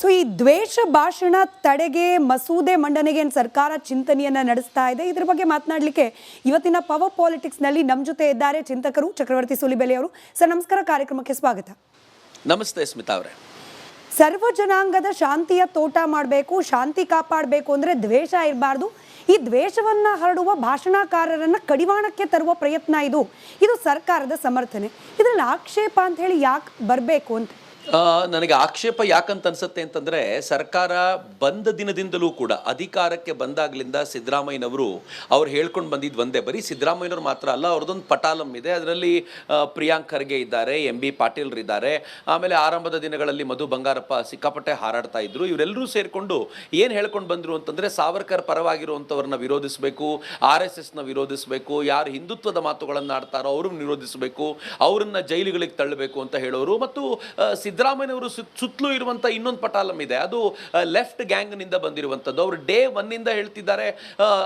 So ಈ ದ್ವೇಷ ಭಾಷಣ ತಡೆಗೆ ಮಸೂದೆ ಮಂಡನೆಗೆ ಸರ್ಕಾರ ಚಿಂತನೆಯನ್ನ ನಡೆಸ್ತಾ ಇದೆ. ಇದ್ರ ಬಗ್ಗೆ ಮಾತನಾಡಲಿಕ್ಕೆ ಇವತ್ತಿನ ಪವರ್ ಪಾಲಿಟಿಕ್ಸ್ ನಲ್ಲಿ ನಮ್ಮ ಜೊತೆ ಇದ್ದಾರೆ ಚಿಂತಕರು ಚಕ್ರವರ್ತಿ ಸೂಲಿಬೆಲೆ ಅವರು. ಸರ್ ನಮಸ್ಕಾರ, ಕಾರ್ಯಕ್ರಮಕ್ಕೆ ಸ್ವಾಗತ. ನಮಸ್ತೆ ಸ್ಮಿತಾ ಅವರೇ. ಸರ್ವ ಜನಾಂಗದ ಶಾಂತಿಯ ತೋಟ ಮಾಡಬೇಕು, ಶಾಂತಿ ಕಾಪಾಡಬೇಕು ಅಂದ್ರೆ ದ್ವೇಷ ಇರಬಾರ್ದು. ಈ ದ್ವೇಷವನ್ನ ಹರಡುವ ಭಾಷಣಕಾರರನ್ನ ಕಡಿವಾಣಕ್ಕೆ ತರುವ ಪ್ರಯತ್ನ ಇದು ಸರ್ಕಾರದ ಸಮರ್ಥನೆ. ಇದರಲ್ಲಿ ಆಕ್ಷೇಪ ಅಂತ ಹೇಳಿ ಯಾಕೆ ಬರಬೇಕು ಅಂತ ನನಗೆ ಆಕ್ಷೇಪ ಯಾಕಂತ ಅನ್ಸುತ್ತೆ ಅಂತಂದರೆ, ಸರ್ಕಾರ ಬಂದ ದಿನದಿಂದಲೂ ಕೂಡ ಅಧಿಕಾರಕ್ಕೆ ಬಂದಾಗಲಿಂದ ಸಿದ್ದರಾಮಯ್ಯನವರು ಅವ್ರು ಹೇಳ್ಕೊಂಡು ಬಂದಿದ್ದು ಒಂದೇ, ಬರೀ ಸಿದ್ದರಾಮಯ್ಯನವ್ರು ಮಾತ್ರ ಅಲ್ಲ, ಅವ್ರದ್ದೊಂದು ಪಟಾಲಂ ಇದೆ. ಅದರಲ್ಲಿ ಪ್ರಿಯಾಂಕ್ ಖರ್ಗೆ ಇದ್ದಾರೆ, MB ಪಾಟೀಲ್ರಿದ್ದಾರೆ, ಆಮೇಲೆ ಆರಂಭದ ದಿನಗಳಲ್ಲಿ ಮಧು ಬಂಗಾರಪ್ಪ ಸಿಕ್ಕಾಪಟ್ಟೆ ಹಾರಾಡ್ತಾ ಇದ್ರು. ಇವರೆಲ್ಲರೂ ಸೇರಿಕೊಂಡು ಏನು ಹೇಳ್ಕೊಂಡು ಬಂದರು ಅಂತಂದರೆ, ಸಾವರ್ಕರ್ ಪರವಾಗಿರುವಂಥವ್ರನ್ನ ವಿರೋಧಿಸಬೇಕು, RSSನ ವಿರೋಧಿಸಬೇಕು, ಯಾರು ಹಿಂದುತ್ವದ ಮಾತುಗಳನ್ನು ಆಡ್ತಾರೋ ಅವ್ರನ್ನ ವಿರೋಧಿಸಬೇಕು, ಅವರನ್ನು ಜೈಲುಗಳಿಗೆ ತಳ್ಳಬೇಕು ಅಂತ ಹೇಳೋರು. ಮತ್ತು ಸಿದ್ದರಾಮಯ್ಯನವರು ಸುತ್ತಲೂ ಇರುವಂಥ ಇನ್ನೊಂದು ಪಟಾಲಂ ಇದೆ, ಅದು ಲೆಫ್ಟ್ ಗ್ಯಾಂಗ್ನಿಂದ ಬಂದಿರುವಂಥದ್ದು. ಅವರು ಡೇ ಒನ್ನಿಂದ ಹೇಳ್ತಿದ್ದಾರೆ,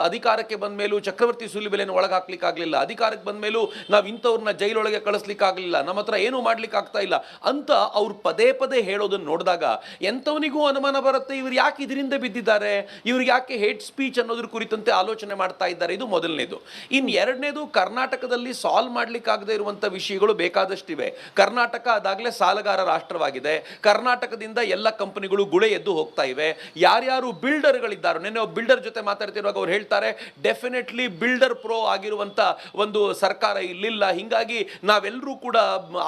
ಅಧಿಕಾರಕ್ಕೆ ಬಂದ ಮೇಲೂ ಚಕ್ರವರ್ತಿ ಸೂಲಿಬೆಲೆನ ಒಳಗೆ ಹಾಕ್ಲಿಕ್ಕಾಗಲಿಲ್ಲ, ಅಧಿಕಾರಕ್ಕೆ ಬಂದ ಮೇಲೂ ನಾವು ಇಂಥವ್ರನ್ನ ಜೈಲೊಳಗೆ ಕಳಿಸ್ಲಿಕ್ಕಾಗಲಿಲ್ಲ, ನಮ್ಮ ಹತ್ರ ಏನೂ ಮಾಡ್ಲಿಕ್ಕೆ ಆಗ್ತಾ ಇಲ್ಲ ಅಂತ ಅವ್ರು ಪದೇ ಪದೇ ಹೇಳೋದನ್ನು ನೋಡಿದಾಗ ಎಂಥವನಿಗೂ ಅನುಮಾನ ಬರುತ್ತೆ, ಇವ್ರು ಯಾಕೆ ಇದರಿಂದ ಬಿದ್ದಿದ್ದಾರೆ, ಇವ್ರಿಗೆ ಯಾಕೆ ಹೇಟ್ ಸ್ಪೀಚ್ ಅನ್ನೋದ್ರ ಕುರಿತಂತೆ ಆಲೋಚನೆ ಮಾಡ್ತಾ ಇದ್ದಾರೆ. ಇದು ಮೊದಲನೇದು. ಇನ್ನು ಎರಡನೇದು, ಕರ್ನಾಟಕದಲ್ಲಿ ಸಾಲ್ವ್ ಮಾಡ್ಲಿಕ್ಕಾಗದೇ ಇರುವಂಥ ವಿಷಯಗಳು ಬೇಕಾದಷ್ಟಿವೆ. ಕರ್ನಾಟಕ ಅದಾಗಲೇ ಸಾಲಗಾರ ರಾಷ್ಟ್ರವಾಗಿದೆ. ಕರ್ನಾಟಕದಿಂದ ಎಲ್ಲ ಕಂಪನಿಗಳು ಗುಳೆ ಎದ್ದು ಹೋಗ್ತಾ ಇವೆ. ಯಾರ್ಯಾರು ಬಿಲ್ಡರ್ಗಳಿದ್ದಾರೆ, ನೆನ್ನೆ ಬಿಲ್ಡರ್ ಜೊತೆ ಮಾತಾಡ್ತಿರುವಾಗ ಅವ್ರು ಹೇಳ್ತಾರೆ, ಡೆಫಿನೆಟ್ಲಿ ಬಿಲ್ಡರ್ ಪ್ರೋ ಆಗಿರುವಂಥ ಒಂದು ಸರ್ಕಾರ ಇಲ್ಲಿಲ್ಲ, ಹಿಂಗಾಗಿ ನಾವೆಲ್ಲರೂ ಕೂಡ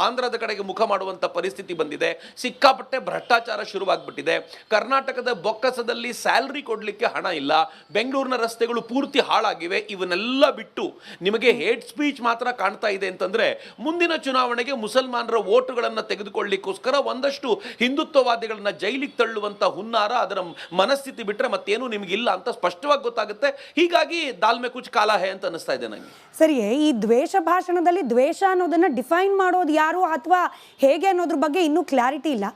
ಆಂಧ್ರದ ಕಡೆಗೆ ಮುಖ ಮಾಡುವಂಥ ಪರಿಸ್ಥಿತಿ ಬಂದಿದೆ, ಸಿಕ್ಕಾಪಟ್ಟೆ ಭ್ರಷ್ಟಾಚಾರ ಶುರುವಾಗ್ಬಿಟ್ಟಿದೆ, ಕರ್ನಾಟಕದ ಬೊಕ್ಕಸದಲ್ಲಿ ಸ್ಯಾಲ್ರಿ ಕೊಡಲಿಕ್ಕೆ ಹಣ ಇಲ್ಲ, ಬೆಂಗಳೂರಿನ ರಸ್ತೆಗಳು ಪೂರ್ತಿ ಹಾಳಾಗಿವೆ. ಇವನ್ನೆಲ್ಲ ಬಿಟ್ಟು ನಿಮಗೆ ಹೇಟ್ ಸ್ಪೀಚ್ ಮಾತ್ರ ಕಾಣ್ತಾ ಇದೆ ಅಂತಂದ್ರೆ, ಮುಂದಿನ ಚುನಾವಣೆಗೆ ಮುಸಲ್ಮಾನರ ವೋಟುಗಳನ್ನು ತೆಗೆದುಕೊಳ್ಳಿಕ್ಕೋಸ್ಕರ ಒಂದಷ್ಟು ಹಿಂದುತ್ವವಾದಿಗಳನ್ನ ಜೈಲಿಗೆ ತಳ್ಳುವಂತ ಹುನ್ನಾರ, ಅದರ ಮನಸ್ಥಿತಿ ಬಿಟ್ರೆ ಮತ್ತೇನು ನಿಮಗಿಲ್ಲ ಅಂತ ಸ್ಪಷ್ಟವಾಗಿ ಗೊತ್ತಾಗುತ್ತೆ. ಹೀಗಾಗಿ ದಾಲ್ಮೆ ಕುಚ್ ಕಾಲ ಹೇ ಅಂತ ಅನಿಸ್ತಾ ಇದೆ ನನಗೆ. ಸರಿಯೇ, ಈ ದ್ವೇಷ ಭಾಷಣದಲ್ಲಿ ದ್ವೇಷ ಅನ್ನೋದನ್ನ ಡಿಫೈನ್ ಮಾಡೋದು ಯಾರು ಅಥವಾ ಹೇಗೆ ಅನ್ನೋದ್ರ ಬಗ್ಗೆ ಇನ್ನೂ ಕ್ಲಾರಿಟಿ ಇಲ್ಲ.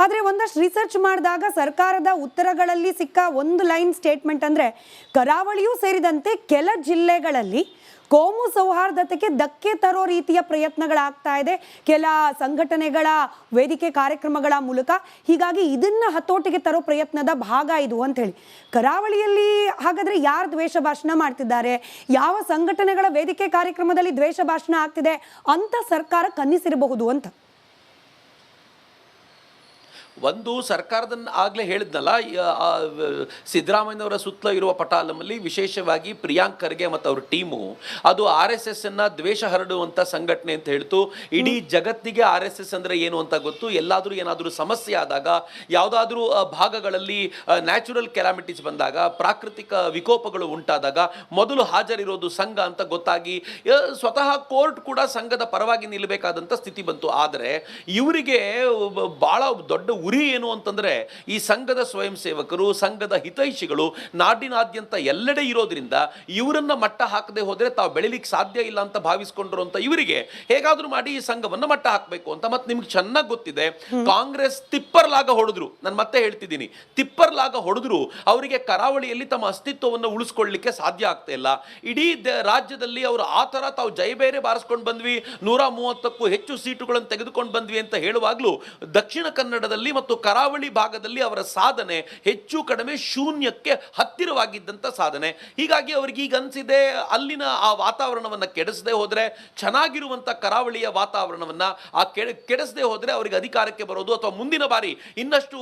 ಆದರೆ ಒಂದಷ್ಟು ರಿಸರ್ಚ್ ಮಾಡಿದಾಗ ಸರ್ಕಾರದ ಉತ್ತರಗಳಲ್ಲಿ ಸಿಕ್ಕ ಒಂದು ಲೈನ್ ಸ್ಟೇಟ್ಮೆಂಟ್ ಅಂದರೆ, ಕರಾವಳಿಯೂ ಸೇರಿದಂತೆ ಕೆಲ ಜಿಲ್ಲೆಗಳಲ್ಲಿ ಕೋಮು ಸೌಹಾರ್ದತೆಗೆ ಧಕ್ಕೆ ತರೋ ರೀತಿಯ ಪ್ರಯತ್ನಗಳಾಗ್ತಾ ಇದೆ ಕೆಲ ಸಂಘಟನೆಗಳ ವೇದಿಕೆ ಕಾರ್ಯಕ್ರಮಗಳ ಮೂಲಕ. ಹೀಗಾಗಿ ಇದನ್ನ ಹತೋಟಿಗೆ ತರೋ ಪ್ರಯತ್ನದ ಭಾಗ ಇದು ಅಂತ ಹೇಳಿ. ಕರಾವಳಿಯಲ್ಲಿ ಹಾಗಾದ್ರೆ ಯಾರು ದ್ವೇಷ ಭಾಷಣ ಮಾಡ್ತಿದ್ದಾರೆ, ಯಾವ ಸಂಘಟನೆಗಳ ವೇದಿಕೆ ಕಾರ್ಯಕ್ರಮದಲ್ಲಿ ದ್ವೇಷ ಭಾಷಣ ಆಗ್ತಿದೆ ಅಂತ ಸರ್ಕಾರ ಕನ್ನಿಸಿರಬಹುದು ಅಂತ. ಒಂದು, ಸರ್ಕಾರದ ಆಗಲೇ ಹೇಳಿದ್ನಲ್ಲ, ಸಿದ್ದರಾಮಯ್ಯನವರ ಸುತ್ತಲ ಇರುವ ಪಟಾಲಮಲ್ಲಿ ವಿಶೇಷವಾಗಿ ಪ್ರಿಯಾಂಕ್ ಖರ್ಗೆ ಮತ್ತು ಅವ್ರ ಟೀಮು ಅದು RSS ಅನ್ನ ದ್ವೇಷ ಹರಡುವಂಥ ಸಂಘಟನೆ ಅಂತ ಹೇಳ್ತು. ಇಡೀ ಜಗತ್ತಿಗೆ RSS ಅಂದರೆ ಏನು ಅಂತ ಗೊತ್ತು. ಎಲ್ಲಾದರೂ ಏನಾದರೂ ಸಮಸ್ಯೆ ಆದಾಗ, ಯಾವುದಾದ್ರೂ ಭಾಗಗಳಲ್ಲಿ ನ್ಯಾಚುರಲ್ ಕೆಲಾಮಿಟೀಸ್ ಬಂದಾಗ, ಪ್ರಾಕೃತಿಕ ವಿಕೋಪಗಳು ಉಂಟಾದಾಗ ಮೊದಲು ಹಾಜರಿರೋದು ಸಂಘ ಅಂತ ಗೊತ್ತಾಗಿ ಸ್ವತಃ ಕೋರ್ಟ್ ಕೂಡ ಸಂಘದ ಪರವಾಗಿ ನಿಲ್ಲಬೇಕಾದಂಥ ಸ್ಥಿತಿ ಬಂತು. ಆದರೆ ಇವರಿಗೆ ಭಾಳ ದೊಡ್ಡ ಗುರಿ ಏನು ಅಂತಂದ್ರೆ, ಈ ಸಂಘದ ಸ್ವಯಂ ಸೇವಕರು, ಸಂಘದ ಹಿತೈಷಿಗಳು ನಾಡಿನಾದ್ಯಂತ ಎಲ್ಲೆಡೆ ಇರೋದ್ರಿಂದ ಇವರನ್ನ ಮಟ್ಟ ಹಾಕದೆ ಹೋದ್ರೆ ತಾವು ಬೆಳಿಲಿಕ್ಕೆ ಸಾಧ್ಯ ಇಲ್ಲ ಅಂತ ಭಾವಿಸ್ಕೊಂಡ್ರು ಅಂತ ಇವರಿಗೆ ಹೇಗಾದ್ರೂ ಮಾಡಿ ಈ ಸಂಘವನ್ನ ಮಟ್ಟ ಹಾಕಬೇಕು ಅಂತ. ಮತ್ತೆ ನಿಮ್ಗೆ ಚೆನ್ನಾಗಿ ಗೊತ್ತಿದೆ, ಕಾಂಗ್ರೆಸ್ ತಿಪ್ಪರ್ಲಾಗ ಹೊಡೆದ್ರು, ನಾನು ಮತ್ತೆ ಹೇಳ್ತಿದ್ದೀನಿ, ತಿಪ್ಪರ್ಲಾಗ ಹೊಡೆದ್ರು ಅವರಿಗೆ ಕರಾವಳಿಯಲ್ಲಿ ತಮ್ಮ ಅಸ್ತಿತ್ವವನ್ನು ಉಳಿಸ್ಕೊಳ್ಳಿಕ್ಕೆ ಸಾಧ್ಯ ಆಗ್ತಾ ಇಲ್ಲ. ಇಡೀ ರಾಜ್ಯದಲ್ಲಿ ಅವರು ಆ ಥರ ತಾವು ಜಯಬೇರೆ ಬಾರಿಸ್ಕೊಂಡು ಬಂದ್ವಿ, 130ಕ್ಕೂ ಹೆಚ್ಚು ಸೀಟುಗಳನ್ನು ತೆಗೆದುಕೊಂಡು ಬಂದ್ವಿ ಅಂತ ಹೇಳುವಾಗಲೂ ದಕ್ಷಿಣ ಕನ್ನಡದಲ್ಲಿ ಮತ್ತು ಕರಾವಳಿ ಭಾಗದಲ್ಲಿ ಅವರ ಸಾಧನೆ ಹೆಚ್ಚು ಕಡಿಮೆ ಶೂನ್ಯಕ್ಕೆ ಹತ್ತಿರವಾಗಿದ್ದಂಥ ಸಾಧನೆ. ಹೀಗಾಗಿ ಅವ್ರಿಗೆ ಈಗ ಅನಿಸಿದೆ, ಅಲ್ಲಿನ ಆ ವಾತಾವರಣವನ್ನು ಕೆಡಿಸದೆ ಹೋದರೆ, ಚೆನ್ನಾಗಿರುವಂಥ ಕರಾವಳಿಯ ವಾತಾವರಣವನ್ನು ಕೆಡಿಸದೆ ಹೋದರೆ ಅವರಿಗೆ ಅಧಿಕಾರಕ್ಕೆ ಬರೋದು ಅಥವಾ ಮುಂದಿನ ಬಾರಿ ಇನ್ನಷ್ಟು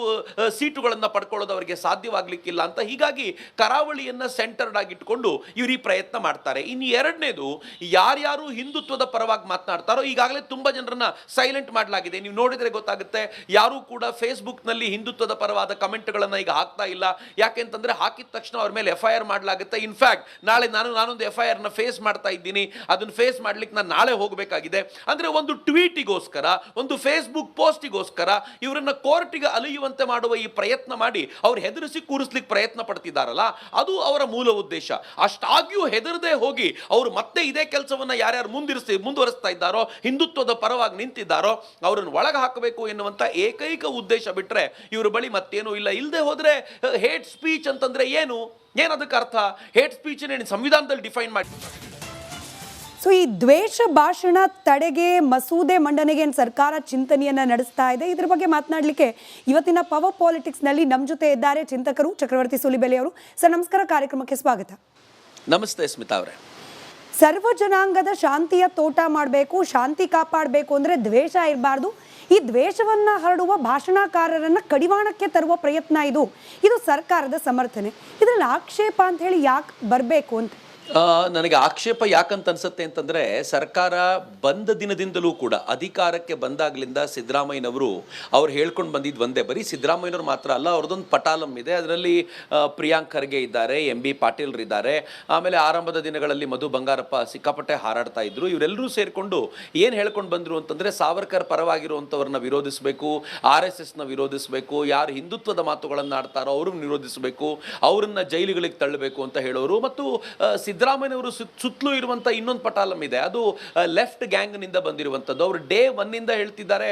ಸೀಟುಗಳನ್ನು ಪಡ್ಕೊಳ್ಳೋದು ಅವರಿಗೆ ಸಾಧ್ಯವಾಗಲಿಕ್ಕಿಲ್ಲ ಅಂತ. ಹೀಗಾಗಿ ಕರಾವಳಿಯನ್ನು ಸೆಂಟರ್ಡ್ ಆಗಿಟ್ಕೊಂಡು ಇವರು ಈ ಪ್ರಯತ್ನ ಮಾಡ್ತಾರೆ. ಇನ್ನು ಎರಡನೇದು, ಯಾರ್ಯಾರು ಹಿಂದುತ್ವದ ಪರವಾಗಿ ಮಾತನಾಡ್ತಾರೋ ಈಗಾಗಲೇ ತುಂಬ ಜನರನ್ನ ಸೈಲೆಂಟ್ ಮಾಡಲಾಗಿದೆ. ನೀವು ನೋಡಿದರೆ ಗೊತ್ತಾಗುತ್ತೆ, ಯಾರು ಕೂಡ ಫೇಸ್ಬುಕ್ನಲ್ಲಿ ಹಿಂದುತ್ವದ ಪರವಾದ ಕಮೆಂಟ್ಗಳನ್ನು ಈಗ ಹಾಕ್ತಾ ಇಲ್ಲ. ಯಾಕೆಂತಂದ್ರೆ ಹಾಕಿದ ತಕ್ಷಣ ಅವ್ರ ಮೇಲೆ FIR ಮಾಡಲಾಗುತ್ತೆ. ಇನ್ಫ್ಯಾಕ್ಟ್ ನಾಳೆ ನಾನೊಂದು FIR ನ ಫೇಸ್ ಮಾಡ್ತಾ ಇದ್ದೀನಿ, ಅದನ್ನು ಫೇಸ್ ಮಾಡ್ಲಿಕ್ಕೆ ನಾನು ನಾಳೆ ಹೋಗಬೇಕಾಗಿದೆ. ಅಂದ್ರೆ ಒಂದು ಟ್ವೀಟಿಗೋಸ್ಕರ, ಒಂದು ಫೇಸ್ಬುಕ್ ಪೋಸ್ಟಿಗೋಸ್ಕರ ಇವರನ್ನ ಕೋರ್ಟಿಗೆ ಅಲೆಯುವಂತೆ ಮಾಡುವ ಈ ಪ್ರಯತ್ನ ಮಾಡಿ ಅವ್ರು ಹೆದರಿಸಿ ಕೂರಿಸ್ಲಿಕ್ಕೆ ಪ್ರಯತ್ನ ಪಡ್ತಿದ್ದಾರಲ್ಲ, ಅದು ಅವರ ಮೂಲ ಉದ್ದೇಶ. ಅಷ್ಟಾಗಿಯೂ ಹೆದರದೆ ಹೋಗಿ ಅವರು ಮತ್ತೆ ಇದೇ ಕೆಲಸವನ್ನ ಯಾರ್ಯಾರು ಮುಂದುವರಿಸ್ತಾ ಇದ್ದಾರೋ, ಹಿಂದುತ್ವದ ಪರವಾಗಿ ನಿಂತಿದ್ದಾರೋ ಅವರನ್ನು ಒಳಗೆ ಹಾಕಬೇಕು ಎನ್ನುವಂತ ಏಕೈಕ ಉದ್ದೇಶ ಬಿಟ್ರೆ ಇವ್ರ ಬಳಿ ಮತ್ತೇನೂ ಇಲ್ಲ. ಇಲ್ಲದೆ ಹೋದ್ರೆ ಹೇಟ್ ಸ್ಪೀಚ್ ಅಂತಂದ್ರೆ ಏನದಕ್ಕೆ ಅರ್ಥ? ಹೇಟ್ ಸ್ಪೀಚ್ ಸಂವಿಧಾನದಲ್ಲಿ ಡಿಫೈನ್ ಮಾಡಿ ಸೊ ಈ ದ್ವೇಷ ಭಾಷಣ ತಡೆಗೆ ಮಸೂದೆ ಮಂಡನೆಗೆ ಸರ್ಕಾರ ಚಿಂತನೆಯನ್ನ ನಡೆಸ್ತಾ ಇದೆ. ಇದ್ರ ಬಗ್ಗೆ ಮಾತನಾಡಲಿಕ್ಕೆ ಇವತ್ತಿನ ಪವರ್ ಪಾಲಿಟಿಕ್ಸ್ನಲ್ಲಿ ನಮ್ಮ ಜೊತೆ ಇದ್ದಾರೆ ಚಿಂತಕರು ಚಕ್ರವರ್ತಿ ಸೂಲಿಬೆಲೆ ಅವರು. ಸರ್ ನಮಸ್ಕಾರ, ಕಾರ್ಯಕ್ರಮಕ್ಕೆ ಸ್ವಾಗತ. ನಮಸ್ತೆ ಸ್ಮಿತಾ ಅವರೇ. ಸರ್ವ ಜನಾಂಗದ ಶಾಂತಿಯ ತೋಟ ಮಾಡಬೇಕು, ಶಾಂತಿ ಕಾಪಾಡಬೇಕು ಅಂದರೆ ದ್ವೇಷ ಇರಬಾರ್ದು. ಈ ದ್ವೇಷವನ್ನು ಹರಡುವ ಭಾಷಣಕಾರರನ್ನು ಕಡಿವಾಣಕ್ಕೆ ತರುವ ಪ್ರಯತ್ನ ಇದು ಸರ್ಕಾರದ ಸಮರ್ಥನೆ. ಇದರಲ್ಲಿ ಆಕ್ಷೇಪ ಅಂತ ಹೇಳಿ ಯಾಕೆ ಬರಬೇಕು ಅಂತ ನನಗೆ ಆಕ್ಷೇಪ ಯಾಕಂತ ಅನ್ಸುತ್ತೆ ಅಂತಂದರೆ, ಸರ್ಕಾರ ಬಂದ ದಿನದಿಂದಲೂ ಕೂಡ ಅಧಿಕಾರಕ್ಕೆ ಬಂದಾಗಲಿಂದ ಸಿದ್ದರಾಮಯ್ಯನವರು ಅವ್ರು ಹೇಳ್ಕೊಂಡು ಬಂದಿದ್ದು ಒಂದೇ, ಬರೀ ಸಿದ್ದರಾಮಯ್ಯನವ್ರು ಮಾತ್ರ ಅಲ್ಲ, ಅವ್ರದ್ದೊಂದು ಪಟಾಲಂ ಇದೆ. ಅದರಲ್ಲಿ ಪ್ರಿಯಾಂಕ್ ಖರ್ಗೆ ಇದ್ದಾರೆ, MB ಪಾಟೀಲ್ರಿದ್ದಾರೆ, ಆಮೇಲೆ ಆರಂಭದ ದಿನಗಳಲ್ಲಿ ಮಧು ಬಂಗಾರಪ್ಪ ಸಿಕ್ಕಾಪಟ್ಟೆ ಹಾರಾಡ್ತಾ ಇದ್ರು. ಇವರೆಲ್ಲರೂ ಸೇರಿಕೊಂಡು ಏನು ಹೇಳ್ಕೊಂಡು ಬಂದರು ಅಂತಂದರೆ, ಸಾವರ್ಕರ್ ಪರವಾಗಿರುವಂಥವ್ರನ್ನ ವಿರೋಧಿಸಬೇಕು, RSSನ ವಿರೋಧಿಸಬೇಕು, ಯಾರು ಹಿಂದುತ್ವದ ಮಾತುಗಳನ್ನು ಆಡ್ತಾರೋ ಅವ್ರನ್ನ ವಿರೋಧಿಸಬೇಕು, ಅವರನ್ನು ಜೈಲುಗಳಿಗೆ ತಳ್ಳಬೇಕು ಅಂತ ಹೇಳೋರು. ಮತ್ತು ಸಿದ್ದರಾಮಯ್ಯನವರು ಸುತ್ತಲೂ ಇರುವಂಥ ಇನ್ನೊಂದು ಪಟಾಲಂ ಇದೆ, ಅದು ಲೆಫ್ಟ್ ಗ್ಯಾಂಗ್ನಿಂದ ಬಂದಿರುವಂಥದ್ದು. ಅವರು ಡೇ ಒನ್ನಿಂದ ಹೇಳ್ತಿದ್ದಾರೆ,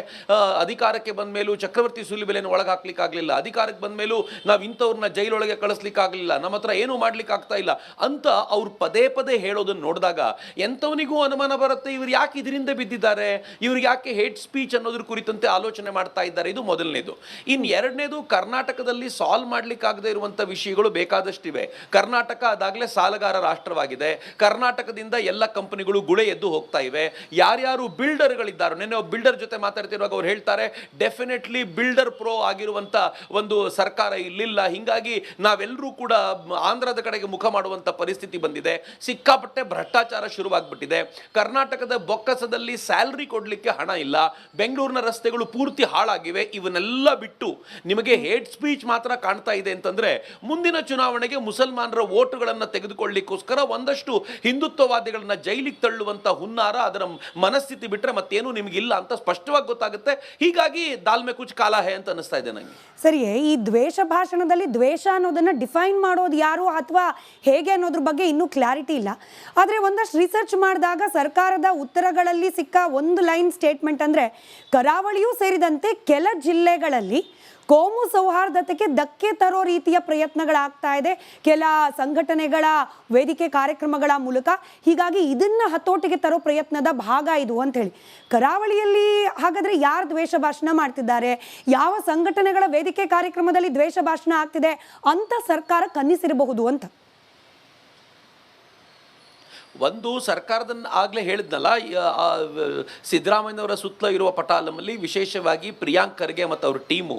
ಅಧಿಕಾರಕ್ಕೆ ಬಂದ ಮೇಲೂ ಚಕ್ರವರ್ತಿ ಸೂಲಿಬೆಲೆನ ಒಳಗೆ ಹಾಕ್ಲಿಕ್ಕಾಗಲಿಲ್ಲ, ಅಧಿಕಾರಕ್ಕೆ ಬಂದ ಮೇಲೂ ನಾವು ಇಂಥವ್ರನ್ನ ಜೈಲೊಳಗೆ ಕಳಿಸ್ಲಿಕ್ಕಾಗಲಿಲ್ಲ, ನಮ್ಮ ಹತ್ರ ಏನೂ ಮಾಡ್ಲಿಕ್ಕೆ ಆಗ್ತಾ ಇಲ್ಲ ಅಂತ ಅವ್ರು ಪದೇ ಪದೇ ಹೇಳೋದನ್ನು ನೋಡಿದಾಗ ಎಂಥವನಿಗೂ ಅನುಮಾನ ಬರುತ್ತೆ, ಇವ್ರು ಯಾಕೆ ಇದರಿಂದ ಬಿದ್ದಿದ್ದಾರೆ, ಇವ್ರಿಗೆ ಯಾಕೆ ಹೇಟ್ ಸ್ಪೀಚ್ ಅನ್ನೋದ್ರ ಕುರಿತಂತೆ ಆಲೋಚನೆ ಮಾಡ್ತಾ ಇದ್ದಾರೆ. ಇದು ಮೊದಲನೇದು. ಇನ್ನು ಎರಡನೇದು, ಕರ್ನಾಟಕದಲ್ಲಿ ಸಾಲ್ವ್ ಮಾಡ್ಲಿಕ್ಕಾಗದೇ ಇರುವಂಥ ವಿಷಯಗಳು ಬೇಕಾದಷ್ಟಿವೆ. ಕರ್ನಾಟಕ ಅದಾಗಲೇ ಸಾಲಗಾರ ರಾಷ್ಟ್ರವಾಗಿದೆ. ಕರ್ನಾಟಕದಿಂದ ಎಲ್ಲ ಕಂಪನಿಗಳು ಗುಳೆ ಎದ್ದು ಹೋಗ್ತಾ ಇವೆ. ಯಾರ್ಯಾರು ಬಿಲ್ಡರ್ಗಳಿದ್ದಾರೆ, ನೆನ್ನೆ ಒಬ್ಬ ಬಿಲ್ಡರ್ ಜೊತೆ ಮಾತಾಡ್ತಿರುವಾಗ ಅವ್ರು ಹೇಳ್ತಾರೆ, ಡೆಫಿನೆಟ್ಲಿ ಬಿಲ್ಡರ್ ಪ್ರೋ ಆಗಿರುವಂಥ ಒಂದು ಸರ್ಕಾರ ಇಲ್ಲಿಲ್ಲ, ಹೀಗಾಗಿ ನಾವೆಲ್ಲರೂ ಕೂಡ ಆಂಧ್ರದ ಕಡೆಗೆ ಮುಖ ಮಾಡುವಂಥ ಪರಿಸ್ಥಿತಿ ಬಂದಿದೆ, ಸಿಕ್ಕಾಪಟ್ಟೆ ಭ್ರಷ್ಟಾಚಾರ ಶುರುವಾಗ್ಬಿಟ್ಟಿದೆ, ಕರ್ನಾಟಕದ ಬೊಕ್ಕಸದಲ್ಲಿ ಸ್ಯಾಲ್ರಿ ಕೊಡಲಿಕ್ಕೆ ಹಣ ಇಲ್ಲ, ಬೆಂಗಳೂರಿನ ರಸ್ತೆಗಳು ಪೂರ್ತಿ ಹಾಳಾಗಿವೆ. ಇವನ್ನೆಲ್ಲ ಬಿಟ್ಟು ನಿಮಗೆ ಹೇಟ್ ಸ್ಪೀಚ್ ಮಾತ್ರ ಕಾಣ್ತಾ ಇದೆ ಅಂತಂದ್ರೆ, ಮುಂದಿನ ಚುನಾವಣೆಗೆ ಮುಸಲ್ಮಾನರ ವೋಟುಗಳನ್ನು ತೆಗೆದುಕೊಳ್ಳಿಕ್ಕೋಸ್ಕರ ಒಂದಷ್ಟು ಹಿಂದುತ್ವವಾದಿಗಳನ್ನ ಜೈಲಿಗೆ ತಳ್ಳುವಂತ ಹುನ್ನಾರ, ಅದರ ಮನಸ್ಥಿತಿ ಬಿಟ್ಟರೆ ಮತ್ತೇನು ನಿಮಗಿಲ್ಲ ಅಂತ ಸ್ಪಷ್ಟವಾಗಿ ಗೊತ್ತಾಗುತ್ತೆ. ಹೀಗಾಗಿ ದಾಲ್ಮೆ ಕುಚ್ ಕಾಲ ಹೇ ಅಂತ ಅನಿಸ್ತಾ ಇದೆ ನನಗೆ. ಸರಿಯೇ, ಈ ದ್ವೇಷ ಭಾಷಣದಲ್ಲಿ ದ್ವೇಷ ಅನ್ನೋದನ್ನ ಡಿಫೈನ್ ಮಾಡೋದು ಯಾರು ಅಥವಾ ಹೇಗೆ ಅನ್ನೋದ್ರ ಬಗ್ಗೆ ಇನ್ನೂ ಕ್ಲಾರಿಟಿ ಇಲ್ಲ. ಆದರೆ ಒಂದಷ್ಟು ರಿಸರ್ಚ್ ಮಾಡಿದಾಗ ಸರ್ಕಾರದ ಉತ್ತರಗಳಲ್ಲಿ ಸಿಕ್ಕ ಒಂದು ಲೈನ್ ಸ್ಟೇಟ್ಮೆಂಟ್ ಅಂದರೆ, ಕರಾವಳಿಯೂ ಸೇರಿದಂತೆ ಕೆಲ ಜಿಲ್ಲೆಗಳಲ್ಲಿ ಕೋಮು ಸೌಹಾರ್ದತೆಗೆ ಧಕ್ಕೆ ತರೋ ರೀತಿಯ ಪ್ರಯತ್ನಗಳಾಗ್ತಾ ಇದೆ ಕೆಲ ಸಂಘಟನೆಗಳ ವೇದಿಕೆ ಕಾರ್ಯಕ್ರಮಗಳ ಮೂಲಕ. ಹೀಗಾಗಿ ಇದನ್ನ ಹತೋಟಿಗೆ ತರೋ ಪ್ರಯತ್ನದ ಭಾಗ ಇದು ಅಂತ ಹೇಳಿ. ಕರಾವಳಿಯಲ್ಲಿ ಹಾಗಾದ್ರೆ ಯಾರು ದ್ವೇಷ ಭಾಷಣ ಮಾಡ್ತಿದ್ದಾರೆ, ಯಾವ ಸಂಘಟನೆಗಳ ವೇದಿಕೆ ಕಾರ್ಯಕ್ರಮದಲ್ಲಿ ದ್ವೇಷ ಭಾಷಣ ಆಗ್ತಿದೆ ಅಂತ ಸರ್ಕಾರ ಕನ್ನಿಸಿರಬಹುದು ಅಂತ. ಒಂದು, ಸರ್ಕಾರದ ಆಗಲೇ ಹೇಳಿದ್ನಲ್ಲ, ಸಿದ್ದರಾಮಯ್ಯನವರ ಸುತ್ತಲ ಇರುವ ಪಟಾಲಮಲ್ಲಿ ವಿಶೇಷವಾಗಿ ಪ್ರಿಯಾಂಕ್ ಖರ್ಗೆ ಮತ್ತು ಅವ್ರ ಟೀಮು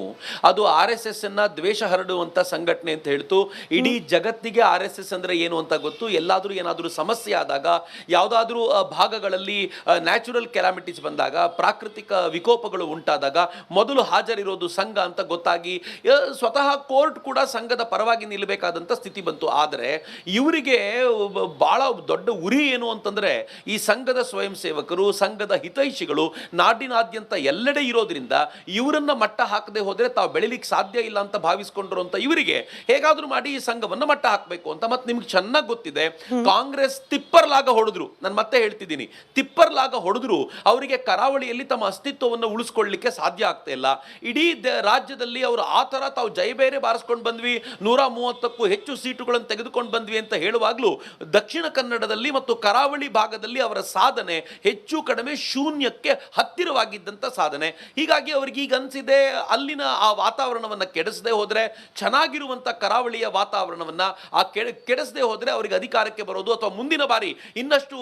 ಅದು RSSನ ದ್ವೇಷ ಹರಡುವಂಥ ಸಂಘಟನೆ ಅಂತ ಹೇಳ್ತು. ಇಡೀ ಜಗತ್ತಿಗೆ RSS ಅಂದರೆ ಏನು ಅಂತ ಗೊತ್ತು. ಎಲ್ಲಾದರೂ ಏನಾದರೂ ಸಮಸ್ಯೆ ಆದಾಗ, ಯಾವುದಾದ್ರೂ ಭಾಗಗಳಲ್ಲಿ ನ್ಯಾಚುರಲ್ ಕೆಲಾಮಿಟೀಸ್ ಬಂದಾಗ, ಪ್ರಾಕೃತಿಕ ವಿಕೋಪಗಳು ಉಂಟಾದಾಗ ಮೊದಲು ಹಾಜರಿರೋದು ಸಂಘ ಅಂತ ಗೊತ್ತಾಗಿ ಸ್ವತಃ ಕೋರ್ಟ್ ಕೂಡ ಸಂಘದ ಪರವಾಗಿ ನಿಲ್ಲಬೇಕಾದಂಥ ಸ್ಥಿತಿ ಬಂತು. ಆದರೆ ಇವರಿಗೆ ಭಾಳ ದೊಡ್ಡ ಉರಿ ಏನು ಅಂತಂದ್ರೆ, ಈ ಸಂಘದ ಸ್ವಯಂ ಸೇವಕರು, ಸಂಘದ ಹಿತೈಷಿಗಳು ನಾಡಿನಾದ್ಯಂತ ಎಲ್ಲೆಡೆ ಇರೋದ್ರಿಂದ ಇವರನ್ನ ಮಟ್ಟ ಹಾಕದೆ ಹೋದ್ರೆ ತಾವು ಬೆಳಿಲಿಕ್ಕೆ ಸಾಧ್ಯ ಇಲ್ಲ ಅಂತ ಭಾವಿಸ್ಕೊಂಡಿರುವಂತ ಇವರಿಗೆ ಹೇಗಾದ್ರೂ ಮಾಡಿ ಈ ಸಂಘವನ್ನ ಮಟ್ಟ ಹಾಕಬೇಕು ಅಂತ. ಮತ್ತೆ ನಿಮ್ಗೆ ಚೆನ್ನಾಗಿ ಗೊತ್ತಿದೆ, ಕಾಂಗ್ರೆಸ್ ತಿಪ್ಪರ್ಲಾಗ ಹೊಡೆದ್ರು, ನಾನು ಮತ್ತೆ ಹೇಳ್ತಿದ್ದೀನಿ, ತಿಪ್ಪರ್ಲಾಗ ಹೊಡೆದ್ರು ಅವರಿಗೆ ಕರಾವಳಿಯಲ್ಲಿ ತಮ್ಮ ಅಸ್ತಿತ್ವವನ್ನು ಉಳಿಸ್ಕೊಳ್ಳಿಕ್ಕೆ ಸಾಧ್ಯ ಆಗ್ತಾ ಇಲ್ಲ. ಇಡೀ ರಾಜ್ಯದಲ್ಲಿ ಅವರು ಆ ಥರ ತಾವು ಜಯಬೇರೆ ಬಾರಿಸ್ಕೊಂಡು ಬಂದ್ವಿ, 130ಕ್ಕೂ ಹೆಚ್ಚು ಸೀಟುಗಳನ್ನು ತೆಗೆದುಕೊಂಡು ಬಂದ್ವಿ ಅಂತ ಹೇಳುವಾಗಲೂ ದಕ್ಷಿಣ ಕನ್ನಡದಲ್ಲಿ ಮತ್ತು ಕರಾವಳಿ ಭಾಗದಲ್ಲಿ ಅವರ ಸಾಧನೆ ಹೆಚ್ಚು ಕಡಿಮೆ ಶೂನ್ಯಕ್ಕೆ ಹತ್ತಿರವಾಗಿದ್ದಂಥ ಸಾಧನೆ. ಹೀಗಾಗಿ ಅವ್ರಿಗೆ ಈಗ ಅನಿಸಿದೆ, ಅಲ್ಲಿನ ಆ ವಾತಾವರಣವನ್ನು ಕೆಡಿಸದೆ ಹೋದರೆ, ಚೆನ್ನಾಗಿರುವಂಥ ಕರಾವಳಿಯ ವಾತಾವರಣವನ್ನು ಕೆಡಿಸದೆ ಹೋದರೆ ಅವರಿಗೆ ಅಧಿಕಾರಕ್ಕೆ ಬರೋದು ಅಥವಾ ಮುಂದಿನ ಬಾರಿ ಇನ್ನಷ್ಟು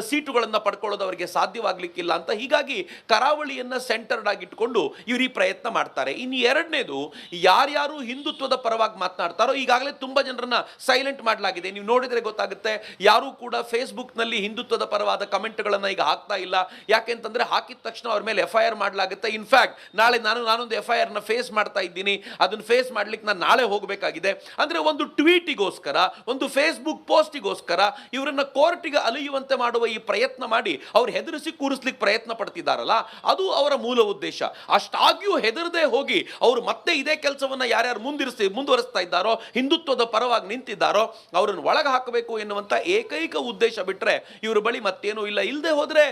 ಸೀಟುಗಳನ್ನು ಪಡ್ಕೊಳ್ಳೋದು ಅವರಿಗೆ ಸಾಧ್ಯವಾಗಲಿಕ್ಕಿಲ್ಲ ಅಂತ. ಹೀಗಾಗಿ ಕರಾವಳಿಯನ್ನು ಸೆಂಟರ್ಡ್ ಆಗಿಟ್ಕೊಂಡು ಇವರು ಈ ಪ್ರಯತ್ನ ಮಾಡ್ತಾರೆ. ಇನ್ನು ಎರಡನೇದು, ಯಾರ್ಯಾರು ಹಿಂದುತ್ವದ ಪರವಾಗಿ ಮಾತನಾಡ್ತಾರೋ ಈಗಾಗಲೇ ತುಂಬ ಜನರನ್ನ ಸೈಲೆಂಟ್ ಮಾಡಲಾಗಿದೆ. ನೀವು ನೋಡಿದರೆ ಗೊತ್ತಾಗುತ್ತೆ, ಯಾರು ಕೂಡ ಫೇಸ್ಬುಕ್ನಲ್ಲಿ ಹಿಂದುತ್ವದ ಪರವಾದ ಕಮೆಂಟ್ಗಳನ್ನು ಈಗ ಹಾಕ್ತಾ ಇಲ್ಲ. ಯಾಕೆಂತಂದ್ರೆ ಹಾಕಿದ ತಕ್ಷಣ ಅವ್ರ ಮೇಲೆ FIR ಮಾಡಲಾಗುತ್ತೆ. ಇನ್ಫ್ಯಾಕ್ಟ್ ನಾಳೆ ನಾನೊಂದು FIRನ ಫೇಸ್ ಮಾಡ್ತಾ ಇದ್ದೀನಿ, ಅದನ್ನು ಫೇಸ್ ಮಾಡ್ಲಿಕ್ಕೆ ನಾನು ನಾಳೆ ಹೋಗಬೇಕಾಗಿದೆ. ಅಂದ್ರೆ ಒಂದು ಟ್ವೀಟಿಗೋಸ್ಕರ, ಒಂದು ಫೇಸ್ಬುಕ್ ಪೋಸ್ಟಿಗೋಸ್ಕರ ಇವರನ್ನ ಕೋರ್ಟಿಗೆ ಅಲೆಯುವಂತೆ ಮಾಡುವ ಈ ಪ್ರಯತ್ನ ಮಾಡಿ ಅವ್ರು ಹೆದರಿಸಿ ಕೂರಿಸ್ಲಿಕ್ಕೆ ಪ್ರಯತ್ನ ಪಡ್ತಿದ್ದಾರಲ್ಲ, ಅದು ಅವರ ಮೂಲ ಉದ್ದೇಶ. ಅಷ್ಟಾಗಿಯೂ ಹೆದರದೆ ಹೋಗಿ ಅವರು ಮತ್ತೆ ಇದೇ ಕೆಲಸವನ್ನ ಯಾರ್ಯಾರು ಮುಂದುವರಿಸ್ತಾ ಇದ್ದಾರೋ, ಹಿಂದುತ್ವದ ಪರವಾಗಿ ನಿಂತಿದ್ದಾರೋ ಅವರನ್ನು ಒಳಗೆ ಹಾಕಬೇಕು ಎನ್ನುವಂತ ಏಕೈಕ ಉದ್ದೇಶ ಬಿಟ್ರೆ ಇವ್ರ ಬಳಿ ಮತ್ತೇನೂ ಇಲ್ಲ. ಇಲ್ಲದೆ ಹೋದ್ರೆ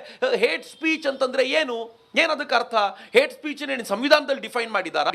ಹೇಟ್ ಸ್ಪೀಚ್ ಅಂತಂದ್ರೆ ಏನು, ಏನದಕ್ಕೆ ಅರ್ಥ? ಹೇಟ್ ಸ್ಪೀಚ್ ಸಂವಿಧಾನದಲ್ಲಿ ಡಿಫೈನ್ ಮಾಡಿದ್ದಾರೆ.